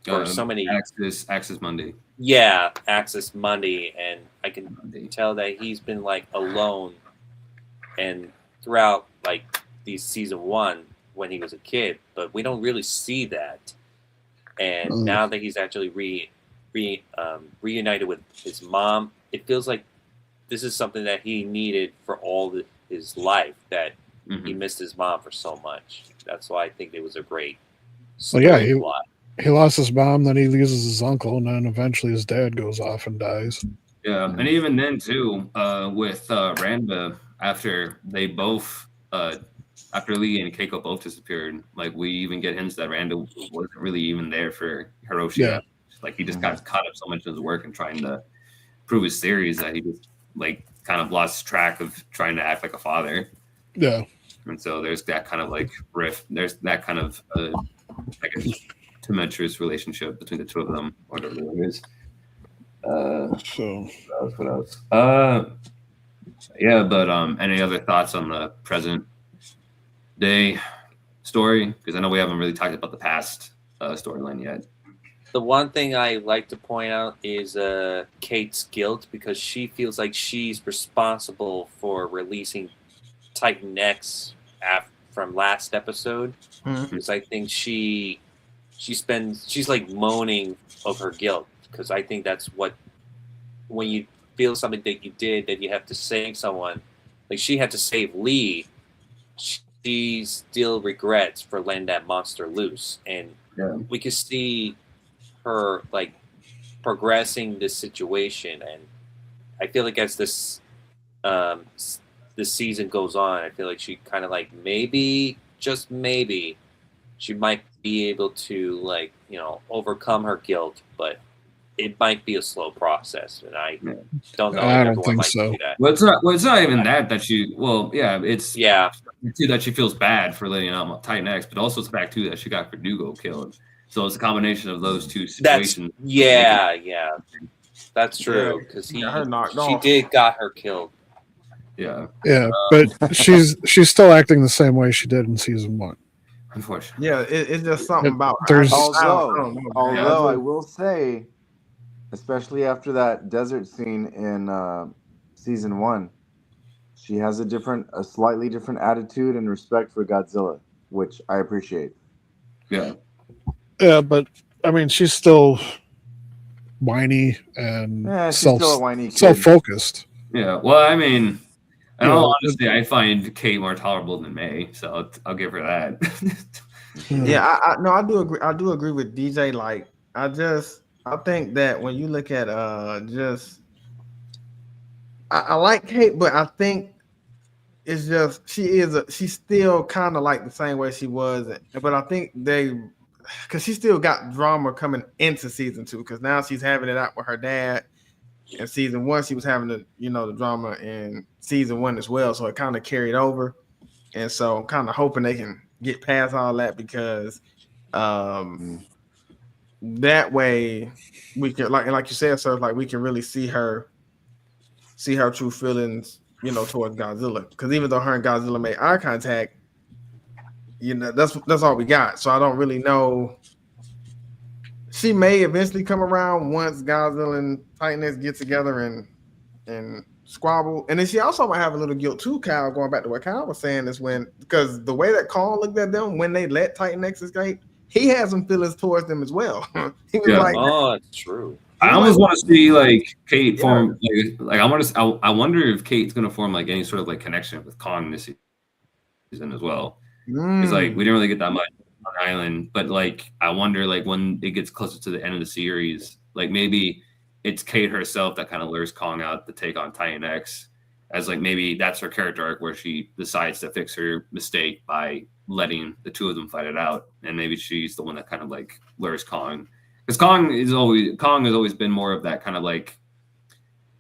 for so many Axis Monday. Yeah, Axis Monday, and I can tell that he's been like alone, and throughout like these season 1 when he was a kid, but we don't really see that. And now that he's actually reunited with his mom, it feels like this is something that he needed for all his life, that he missed his mom for so much. That's why I think it was a great plot. He lost his mom, then he loses his uncle, and then eventually his dad goes off and dies. Yeah, and even then too, with Randa, after they both, after Lee and Keiko both disappeared, like we even get hints that Randa wasn't really even there for Hiroshi. Yeah. Like he just got caught up so much in his work and trying to prove his theories that he just like kind of lost track of trying to act like a father. Yeah. And so there's that kind of like rift. There's that kind of like a tumultuous relationship between the two of them, whatever it is. What else? Yeah, but any other thoughts on the present day story? Because I know we haven't really talked about the past storyline yet. The one thing I like to point out is Kate's guilt, because she feels like she's responsible for releasing Titan X from last episode, Mhm. because I think she's like moaning of her guilt, because I think that's what, when you feel something that you did, that you have to save someone, like she had to save Lee, she still regrets for letting that monster loose, and we can see her like progressing this situation, and I feel like as this season goes on, I feel like she kind of like maybe, just maybe, she might be able to like, you know, overcome her guilt, but it might be a slow process, and I don't know. I if don't everyone think likes to so. do that. Well, it's not even that she. Well, yeah, it's Yeah, too that she feels bad for letting out Titan X, but also it's the fact too that she got Verdugo killed. So it's a combination of those two that's situations. that's true, because got her knocked she off. did got her killed. Yeah, but she's still acting the same way she did in season 1. unfortunately. Yeah, it's just something about her. There's- I don't know. Although man. I will say, especially after that desert scene in season 1, she has a slightly different attitude and respect for Godzilla, which I appreciate. Yeah, Yeah, but I mean, she's still whiny and She's still a whiny kid. self-focused. yeah. Well, I mean, in Yeah, all honesty, I find Kate more tolerable than May, so I'll give her that. Yeah, I do agree. I do agree with DJ. Like, I think that when you look at I like Kate, but I think it's just she's still kind of like the same way she was, but I think because she still got drama coming into season 2, because now she's having it out with her dad. In season 1, she was having the drama in season 1 as well, so it kind of carried over, and so I'm kind of hoping they can get past all that, because that way we can, like you said, sir, like we can really see her true feelings, towards Godzilla. Because even though her and Godzilla made eye contact, that's all we got. So I don't really know. She may eventually come around once Godzilla and Titan X get together and squabble. And then she also might have a little guilt too, Kyle, going back to what Kyle was saying, is because the way that Kong looked at them when they let Titan X escape, he has some feelings towards them as well. He was like, oh, it's true. I almost want to see like Kate form like I wonder if Kate's gonna form like any sort of like connection with Kong this season as well. Because like we didn't really get that much on the island, but like I wonder like when it gets closer to the end of the series, like maybe it's Kate herself that kind of lures Kong out to take on Titan X, as like maybe that's her character arc where she decides to fix her mistake by letting the two of them fight it out, and maybe she's the one that kind of like lures Kong. Because Kong has always been more of that kind of like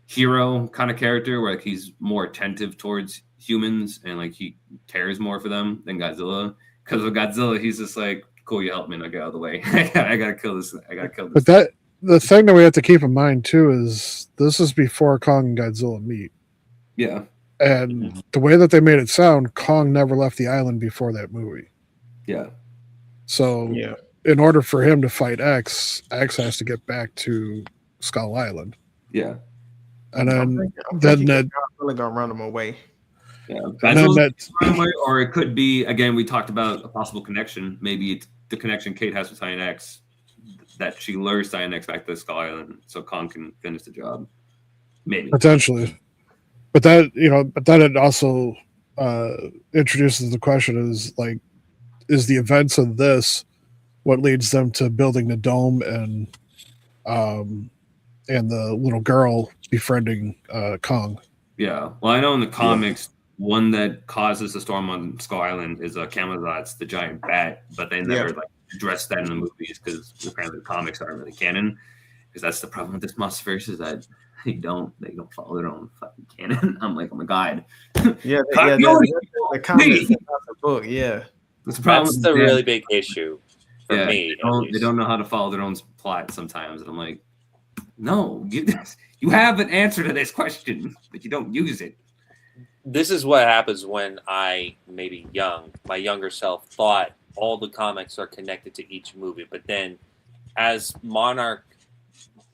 hero kind of character, where like he's more attentive towards humans and like he cares more for them than Godzilla. Because with Godzilla, he's just like, "Cool, you help me, and I'll get out of the way. I gotta kill this. I gotta kill this." But the thing that we have to keep in mind too is this is before Kong and Godzilla meet, Yeah, and the way that they made it sound, Kong never left the island before that movie. yeah, So yeah. in order for him to fight X has to get back to Skull Island, yeah, and then I'm then thinking that Godzilla gonna run them away. yeah. and then that Or it could be, again, we talked about a possible connection. Maybe it's the connection Kate has with Titan X, that she lures Titan X back to Skull Island so Kong can finish the job. Maybe. potentially, but then it also introduces the question is the events of this what leads them to building the dome and the little girl befriending Kong. Yeah. Well, I know in the comics, one that causes the storm on Skull Island is Camelot's the giant bat, but they never like addressed that in the movies because apparently the comics aren't really canon. Because that's the problem with this monsterverse, is that they don't follow their own fucking canon. I'm like, oh my god. Yeah, the comics, the book, yeah. That's the problem. That's the really big issue for me. They don't know how to follow their own plot sometimes, and I'm like, no, you have an answer to this question, but you don't use it. This is what happens when my younger self thought all the comics are connected to each movie, but then as Monarch,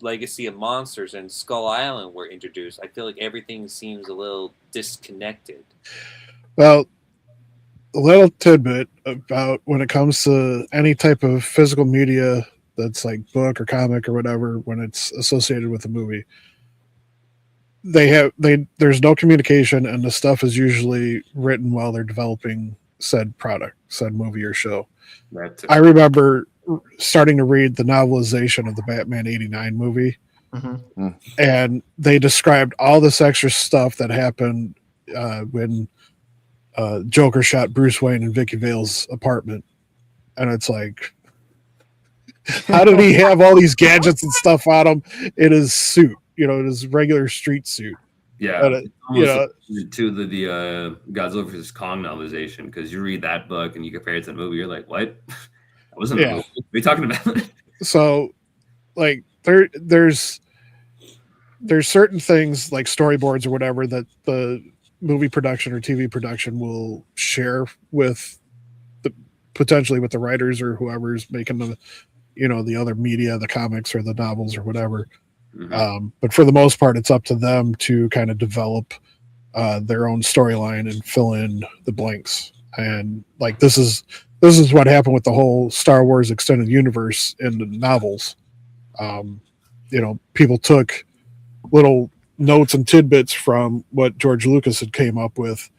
Legacy of Monsters, and Skull Island were introduced, I feel like everything seems a little disconnected. Well, a little tidbit about when it comes to any type of physical media that's like book or comic or whatever, when it's associated with a movie, there's no communication, and the stuff is usually written while they're developing said product, said movie or show. I remember starting to read the novelization of the Batman '89 movie, and they described all this extra stuff that happened when Joker shot Bruce Wayne in Vicky Vale's apartment, and it's like, how did he have all these gadgets and stuff on him in his suit? You know, in his regular street suit. Yeah, And you know, to the Godzilla vs Kong novelization, because you read that book and you compare it to the movie, you're like, what? That wasn't a movie. What are you talking about? So, like, there's certain things like storyboards or whatever that the movie production or TV production will share with potentially with the writers or whoever's making the, you know, the other media, the comics or the novels or whatever. But for the most part, it's up to them to kind of develop their own storyline and fill in the blanks. And like this is what happened with the whole Star Wars extended universe in the novels. You know, people took little notes and tidbits from what George Lucas had came up with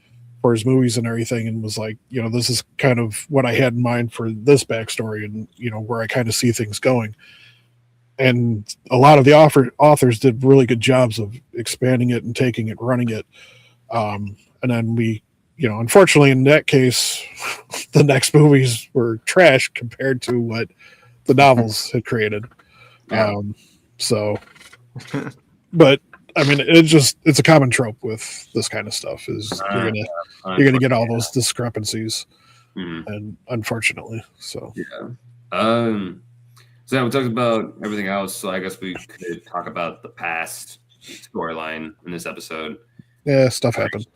for his movies and everything, and was like, you know, this is kind of what I had in mind for this backstory, and you know where I kind of see things going. And a lot of the authors did really good jobs of expanding it and taking it, running it. And then we, you know, unfortunately in that case, the next movies were trash compared to what the novels had created. So, but I mean, it's a common trope with this kind of stuff is you're gonna get all those discrepancies, and unfortunately, so So we talked about everything else. So I guess we could talk about the past storyline in this episode. Yeah, stuff happened.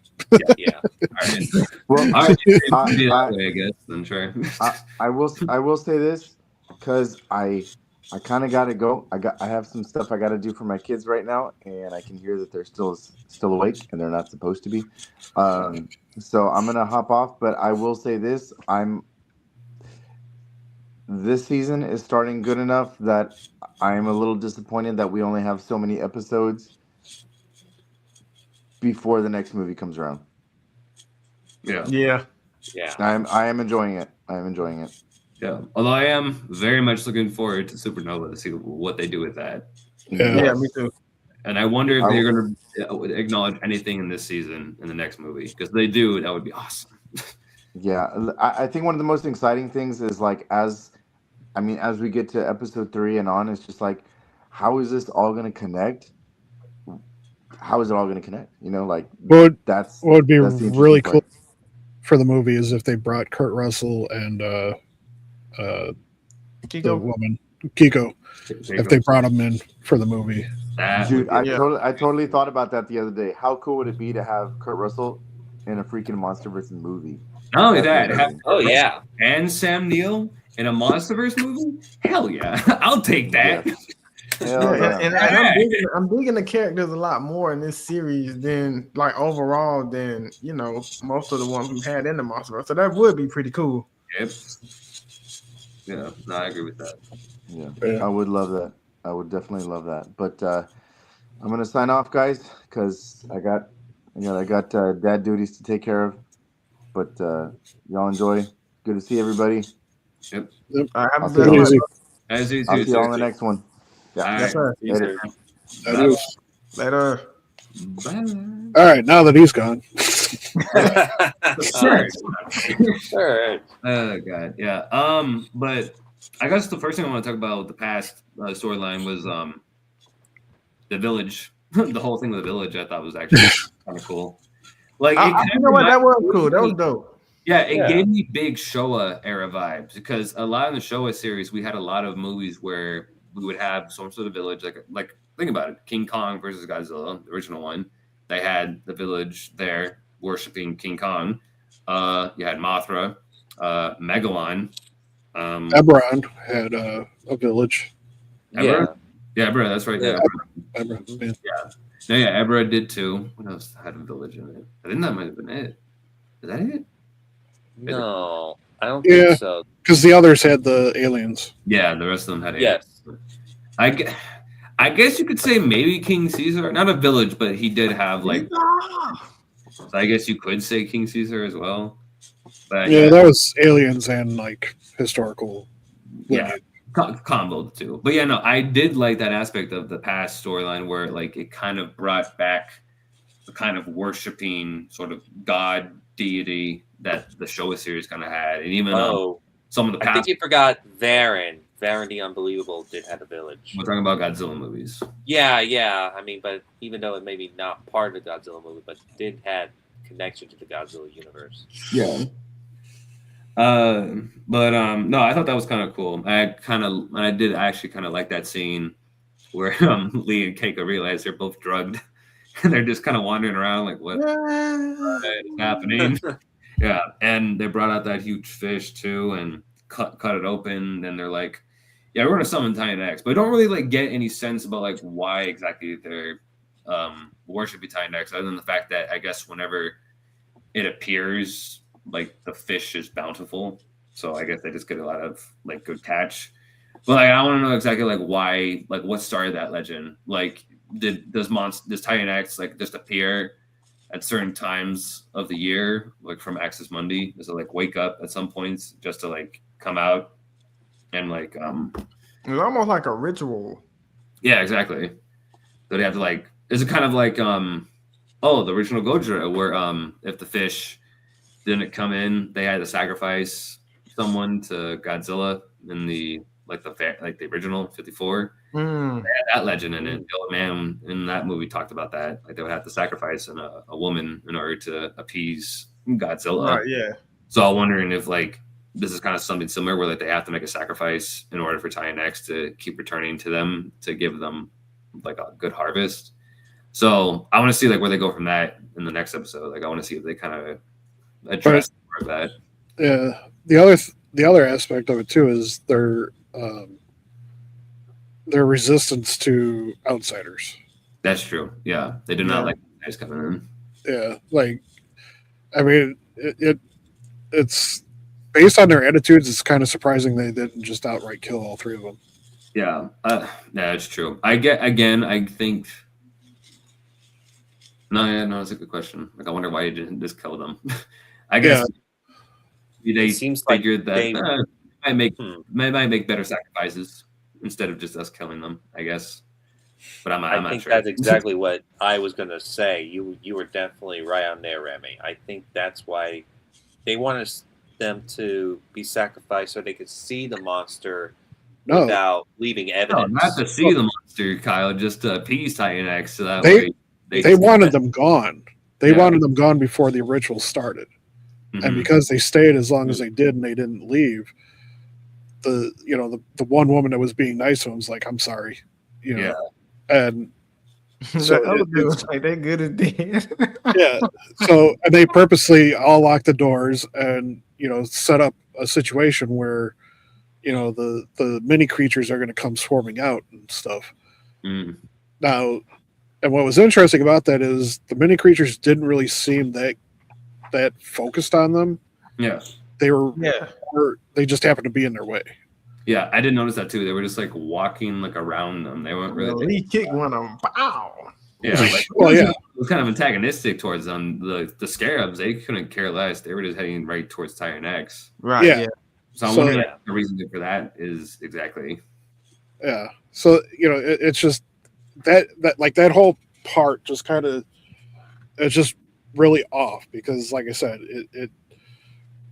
Yeah. All right. Well, all right. I guess. Then sure. I will say this because I kind of got to go. I have some stuff I got to do for my kids right now, and I can hear that they're still awake and they're not supposed to be. So I'm gonna hop off. But I will say this: this season is starting good enough that I am a little disappointed that we only have so many episodes before the next movie comes around. Yeah. I am enjoying it. Yeah, although I am very much looking forward to Supernova to see what they do with that. Yeah, me too. And I wonder if they're going to acknowledge anything in this season in the next movie, because if they do, that would be awesome. Yeah, I think one of the most exciting things is like as we get to episode 3 and on, it's just like, how is this all going to connect? How is it all going to connect? You know, like what would be that's the really part. cool for the movie is if they brought Kurt Russell and the woman Kiko, if they brought them in for the movie. Dude, I totally thought about that the other day. How cool would it be to have Kurt Russell in a freaking MonsterVerse movie? Not only that, and Sam Neill in a MonsterVerse movie? Hell yeah. I'll take that. Yeah. And I'm digging the characters a lot more in this series than like overall than, you know, most of the ones we had in the MonsterVerse. So that would be pretty cool. Yep. Yeah, no, I agree with that. Yeah, I would love that. I would definitely love that. But I'm gonna sign off, guys, because I got dad duties to take care of. But y'all enjoy. Good to see everybody. Yep. Have a good one. I'll see y'all on the next one. Yeah. Yes, sir. Later. Bye. All right, now that he's gone. Sure. Oh god, yeah. But I guess the first thing I want to talk about with the past storyline was the village. The whole thing with the village, I thought was actually kind of cool. Like, you know what? That was cool. That was dope. Yeah, it gave me big Showa era vibes, because a lot in the Showa series, we had a lot of movies where we would have some sort of village, like think about it, King Kong versus Godzilla, the original one. They had the village there worshiping King Kong. You had Mothra, Megalon. Eberron had a village. Ebra? Yeah, Ebra, that's right. Yeah, Ebra, yeah. No, yeah, Ebra did too. What else had a village in it? I think that might have been it. Is that it? No, I don't Yeah. think so. Because the others had the aliens. Yeah, the rest of them had Yes. I guess you could say maybe King Caesar, not a village, but he did have like. So I guess you could say King Caesar as well. But Yeah, that was aliens and like historical. yeah, lineage. combo the two. But yeah, no, I did like that aspect of the past storyline where like it kind of brought back the kind of worshiping sort of god deity that the show series kind of had, and even some of the I past. think you forgot Varen. Varen the Unbelievable did have a village. We're talking about Godzilla movies. Yeah. I mean, but even though it may be not part of the Godzilla movie, but did have connection to the Godzilla universe. Yeah. No, I thought that was kind of cool. I did actually kind of like that scene where Lee and Keiko realize they're both drugged and they're just kind of wandering around like what is happening. Yeah, and they brought out that huge fish too and cut it open. Then they're like, yeah, we're gonna summon Titan X, but we don't really like get any sense about like why exactly they're worshiping Titan X, other than the fact that I guess whenever it appears, like the fish is bountiful, so I guess they just get a lot of like good catch. But like, I want to know exactly like why, like what started that legend. Like, does Titan X like just appear at certain times of the year, like from Axis Mundi? Does it like wake up at some points just to like come out and like It's almost like a ritual. Yeah, exactly. So they have to like, is it kind of like the original Gojira where if the fish didn't come in, they had to sacrifice someone to Godzilla in the original 54. They had that legend in it. The old man in that movie talked about that. Like they would have to sacrifice a woman in order to appease Godzilla. Right, yeah. So I'm wondering if like this is kind of something similar where like they have to make a sacrifice in order for Titan X to keep returning to them to give them like a good harvest. So I want to see like where they go from that in the next episode. Like I want to see if they kind of address more of that. Yeah. The other aspect of it too is their resistance to outsiders. That's true. Yeah, they do not like guys coming in. Yeah, like I mean, it's based on their attitudes. It's kind of surprising they didn't just outright kill all three of them. Yeah, that's true. I think. No, that's a good question. Like, I wonder why you didn't just kill them. I guess they seems figured like that might make better sacrifices instead of just us killing them. I guess, but I'm I not think sure. that's exactly what I was going to say. You were definitely right on there, Remy. I think that's why they wanted them to be sacrificed so they could see the monster without leaving evidence. No, not to see the monster, Kyle, just to appease Titan X. So that they wanted them gone. They wanted them gone before the ritual started. Mm-hmm. And because they stayed as long as they did and they didn't leave, the one woman that was being nice to him was like, I'm sorry. And so the other dudes like they're good at dead. Yeah. So and they purposely all locked the doors and set up a situation where the mini creatures are going to come swarming out and stuff. Now, and what was interesting about that is the mini creatures didn't really seem that focused on them. Yeah. They just happened to be in their way. Yeah, I did notice that too. They were just like walking like around them. They weren't really. He kicked one of them. Pow! Yeah. It was kind of antagonistic towards them. The scarabs, they couldn't care less. They were just heading right towards Titan X. Right. Yeah. So I'm wondering the reason for that is exactly. Yeah. So it's just that like that whole part just kind of it's just really off because, like I said,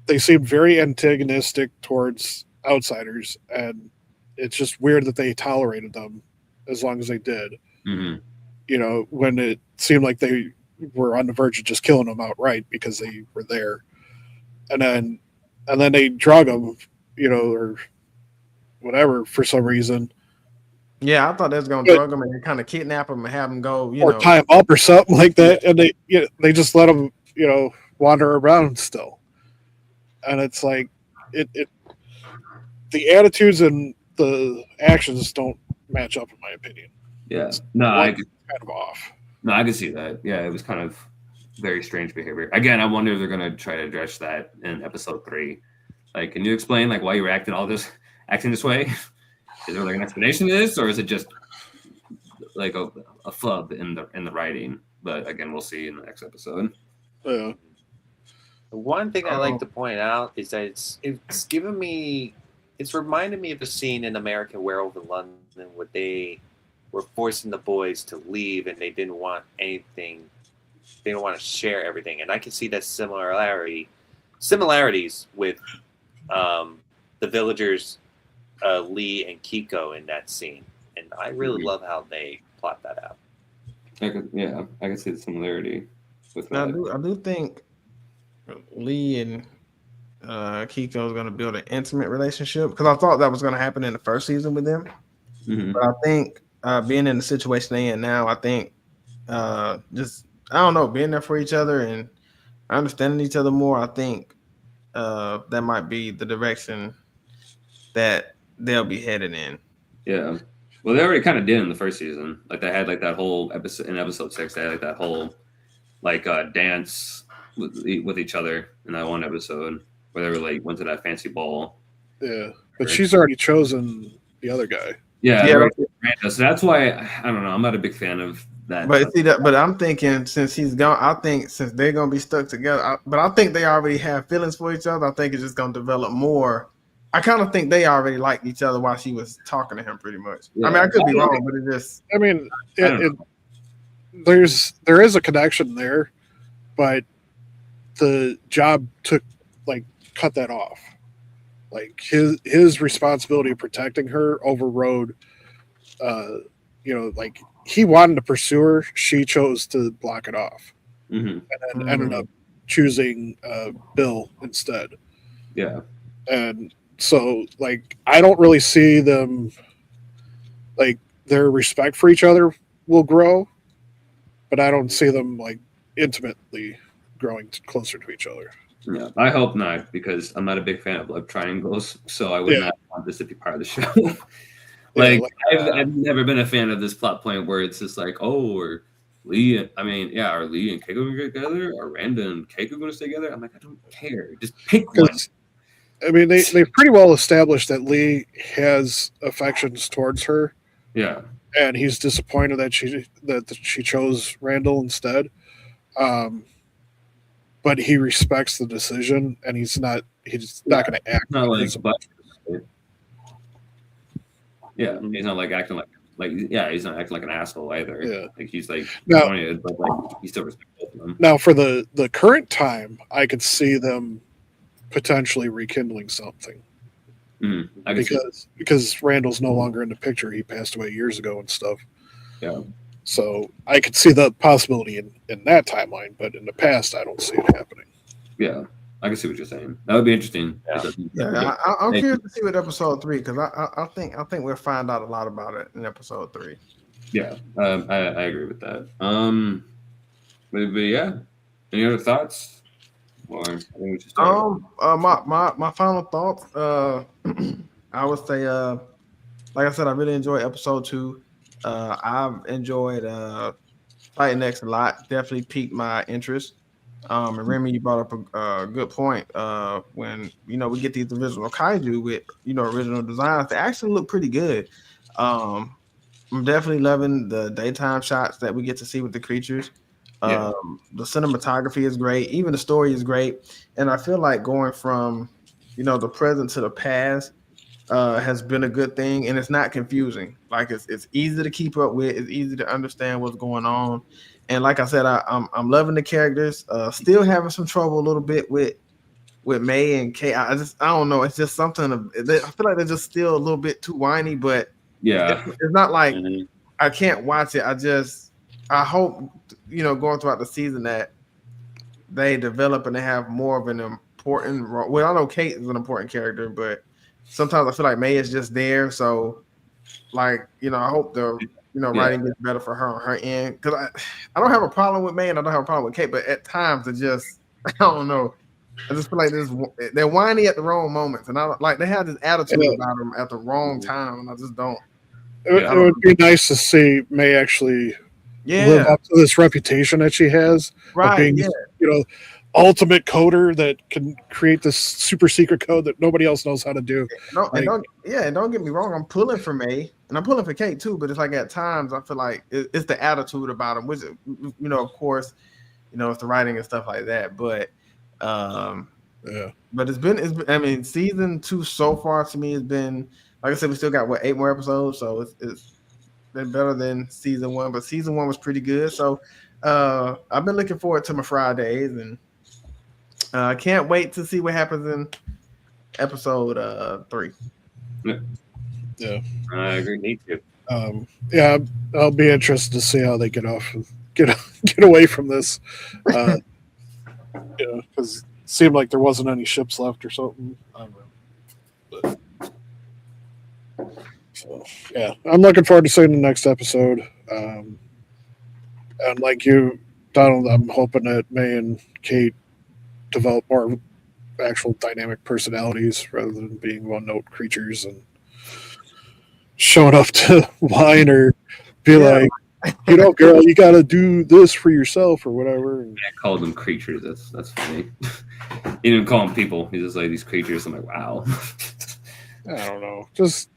they seem very antagonistic towards outsiders, and it's just weird that they tolerated them as long as they did. Mm-hmm. When it seemed like they were on the verge of just killing them outright because they were there, and then they drug them, or whatever for some reason. Yeah, I thought they was gonna drug them and kind of kidnap them and have them go, or tie them up or something like that, and they just let them, wander around still, and it's like the attitudes and the actions don't match up in my opinion. Yeah, kind of off. No, I can see that. Yeah, it was kind of very strange behavior. Again, I wonder if they're gonna try to address that in episode 3. Like, can you explain like why you were acting this way? Is there like an explanation to this, or is it just like a flub in the writing? But again, we'll see in the next episode. Yeah. One thing I like to point out is that it's reminded me of a scene in American Werewolf in London where they were forcing the boys to leave and they didn't want anything. They don't want to share everything, and I can see that similarities with the villagers, Lee and Kiko in that scene, and I really love how they plot that out. I can see the similarity with Now, that. I do think Lee and Kiko is going to build an intimate relationship, because I thought that was going to happen in the first season with them. Mhm. But I think being in the situation they're in now, I think I don't know, being there for each other and understanding each other more, I think that might be the direction that they'll be headed in. Yeah. Well, they already kind of did in the first season. Like they had like that whole episode in episode 6. They had like that whole dance with each other in that one episode where they were like went to that fancy ball. Yeah, but she's already chosen the other guy. Yeah. Yeah. So that's why I don't know. I'm not a big fan of that. But see that. But I'm thinking since he's gone, I think since they're gonna be stuck together, but I think they already have feelings for each other. I think it's just gonna develop more. I kind of think they already liked each other while she was talking to him, pretty much. Yeah. I mean, I could be wrong, but it just. I mean, I don't there is a connection there, but the job cut that off. Like his responsibility of protecting her overrode. Like he wanted to pursue her, she chose to block it off, Mhm. and then ended up choosing Bill instead. Yeah. And so, like, I don't really see them, like, their respect for each other will grow, but I don't see them, like, intimately growing closer to each other. Yeah. I hope not, because I'm not a big fan of love triangles, so I would Yeah. not want this to be part of the show. Yeah, I've never been a fan of this plot point where it's just like, oh, or Lee and Keiko going to get together? Are Randa and Keiko going to stay together? I'm like, I don't care. Just pick one. I mean, they've pretty well established that Lee has affections towards her. Yeah. And he's disappointed that she chose Randall instead. But he respects the decision, and he's not going to act. Not like, he's not acting he's not acting like an asshole either. Yeah. Like he's like Now- disappointed, but like he still respects both of them. Now, for the current time, I could see them potentially rekindling something I can see. because Randall's no longer in the picture. He passed away years ago and stuff. Yeah. So I could see the possibility in that timeline, but in the past, I don't see it happening. Yeah. I can see what you're saying. That would be interesting. Yeah, I'm curious to see what episode 3, because I think we'll find out a lot about it in episode 3. Yeah, I agree with that. But yeah, any other thoughts? Or I think we should start. My final thoughts. I would say, like I said, I really enjoyed episode 2. I've enjoyed Titan X a lot. Definitely piqued my interest. And Remy, you brought up a good point. When we get these original kaiju with original designs, they actually look pretty good. I'm definitely loving the daytime shots that we get to see with the creatures. Yeah. The cinematography is great. Even the story is great. And I feel like going from the present to the past has been a good thing, and it's not confusing. Like it's easy to keep up with. It's easy to understand what's going on. And like I said, I'm loving the characters. Still having some trouble a little bit with May and Kate. I don't know. It's just something. I feel like they're just still a little bit too whiny. But Yeah. it's not like I can't watch it. I hope going throughout the season that they develop and they have more of an important role. Well, I know Kate is an important character, but sometimes I feel like May is just there. So, I hope the writing gets better for her on her end, because I don't have a problem with May and I don't have a problem with Kate, but at times it just I don't know. I just feel like they're whiny at the wrong moments, and they have this attitude about them at the wrong time, and I just don't. It would be nice to see May actually live up to this reputation that she has of being, ultimate coder that can create this super secret code that nobody else knows how to do. Don't get me wrong. I'm pulling for May and I'm pulling for Kate too. But it's like at times I feel like it's the attitude about them, which of course, it's the writing and stuff like that. But but it's been. I mean, season 2 so far to me has been, like I said, we still got 8 more episodes, so it's been better than season 1. But season 1 was pretty good. So I've been looking forward to my Fridays and. I can't wait to see what happens in episode 3. Yeah, I agree. Me too. I'll be interested to see how they get away from this. Because it seemed like there wasn't any ships left or something. I don't know. So yeah, I'm looking forward to seeing the next episode. And like you, Donald, I'm hoping that May and Kate develop more actual dynamic personalities rather than being one-note creatures and showing up to whine or be like, girl, you got to do this for yourself or whatever. And I called them creatures. That's funny. He didn't call them people. He's just like these creatures. I'm like, wow. I don't know. Just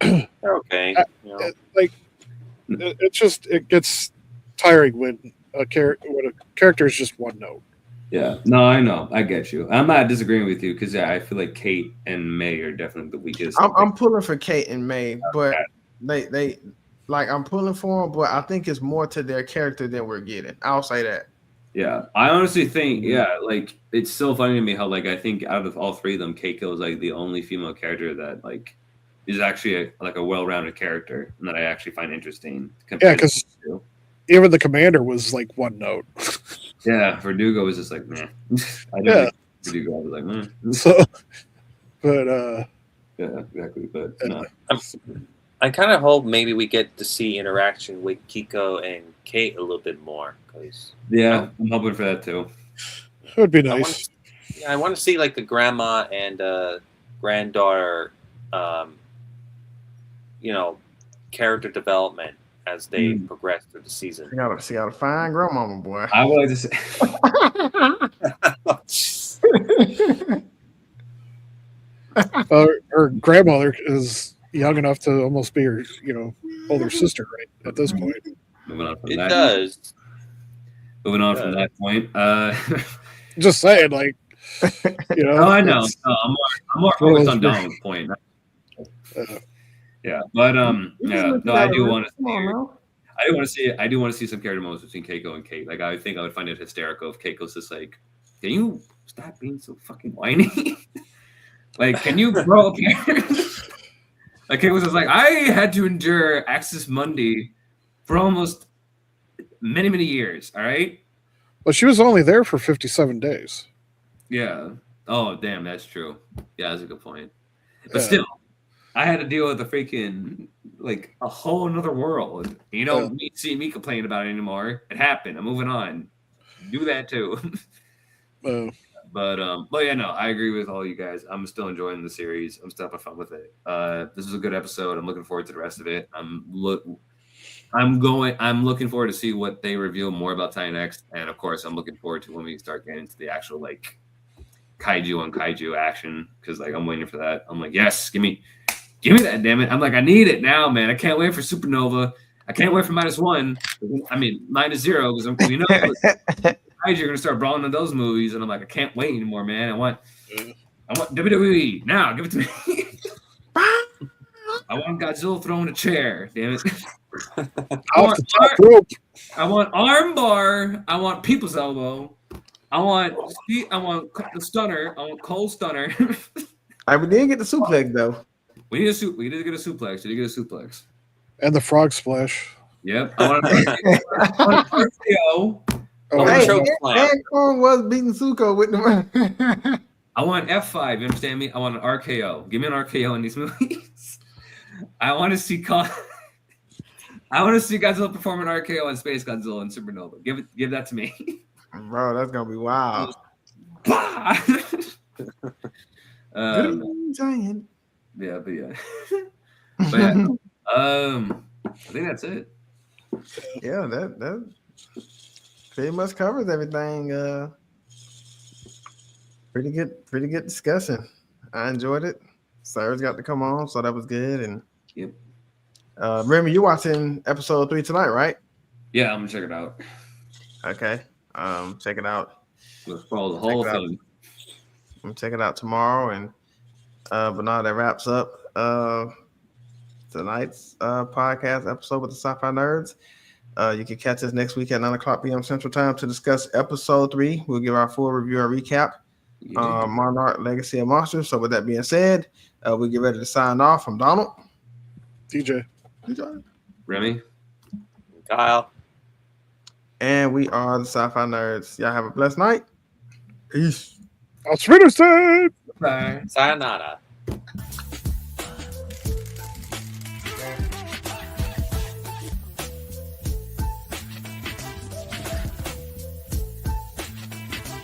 They're okay. It gets tiring when a character is just one note. Yeah, no, I know. I get you. I'm not disagreeing with you because I feel like Kate and May are definitely the weakest. I'm pulling for Kate and May, but they like I'm pulling for them, but I think it's more to their character than we're getting. I'll say that. Yeah, I honestly think like it's so funny to me how like I think out of all 3 of them, Keiko is like the only female character that like is actually a well-rounded character and that I actually find interesting. Yeah, because even the commander was like one note. Yeah, Verdugo was just like, man. I didn't like Verdugo. I was like, man. So, but yeah, exactly. But no. I kind of hope maybe we get to see interaction with Kiko and Kate a little bit more. I'm hoping for that too. It would be nice. I want to see like the grandma and granddaughter, character development as they progress through the season. She got a fine grandmama, boy. I would like to say. Her grandmother is young enough to almost be her, older sister, right? At this point. Moving on from it that. Does. Moving on from that point. Just saying, like, No, I know. No, I'm more focused on Donald's point. Yeah, but no, I do want to see. I do want to see some character moments between Keiko and Kate. Like, I think I would find it hysterical if Keiko's just like, "Can you stop being so fucking whiny? Like, can you grow up here?" Like, Keiko's just like, "I had to endure Axis Mundi for almost many, many years. All right." Well, she was only there for 57 days. Yeah. Oh, damn, that's true. Yeah, that's a good point. But still. I had to deal with a whole nother world. You don't see me complain about it anymore. It happened. I'm moving on. Do that too. But yeah, no, I agree with all you guys. I'm still enjoying the series. I'm still having fun with it. This is a good episode. I'm looking forward to the rest of it. I'm looking forward to see what they reveal more about Titan X, and of course, I'm looking forward to when we start getting into the actual kaiju on kaiju action because I'm waiting for that. I'm like, yes, give me that, damn it. I'm like, I need it now, man. I can't wait for Supernova. I can't wait for -1. I mean, -0 because you're gonna start brawling in those movies, and I'm like, I can't wait anymore, man. I want WWE now. Give it to me. I want Godzilla throwing a chair. Damn it. I want arm bar. I want people's elbow. I want the stunner. I want Cole stunner. We didn't get the suplex though. We did get a suplex. Did you get a suplex? And the frog splash. Yep. I want an RKO. And Kong was beating Zuko with the. I want F5. You understand me? I want an RKO. Give me an RKO in these movies. I want to see Godzilla perform an RKO on Space Godzilla and Supernova. Give that to me. Bro, that's gonna be wild. Giant. Yeah, but yeah. I think that's it. Yeah, that pretty much covers everything. Pretty good discussion. I enjoyed it. Sarah's got to come on, so that was good. And Yep. Remy, you're watching episode 3 tonight, right? Yeah, I'm gonna check it out. Okay. Check it out. Let's follow the whole Check it out. thing. I'm gonna check it out tomorrow. And but now that wraps up tonight's podcast episode with the Sci-Fi Nerds. You can catch us next week at 9:00 p.m. Central Time to discuss episode 3. We'll give our full review and recap. Yeah. Monarch Legacy of Monsters. So with that being said, we get ready to sign off from Donald, DJ. Remy. Kyle. and we are the Sci-Fi Nerds. Y'all have a blessed night. Peace. I'll spin a Bye. Sayonara.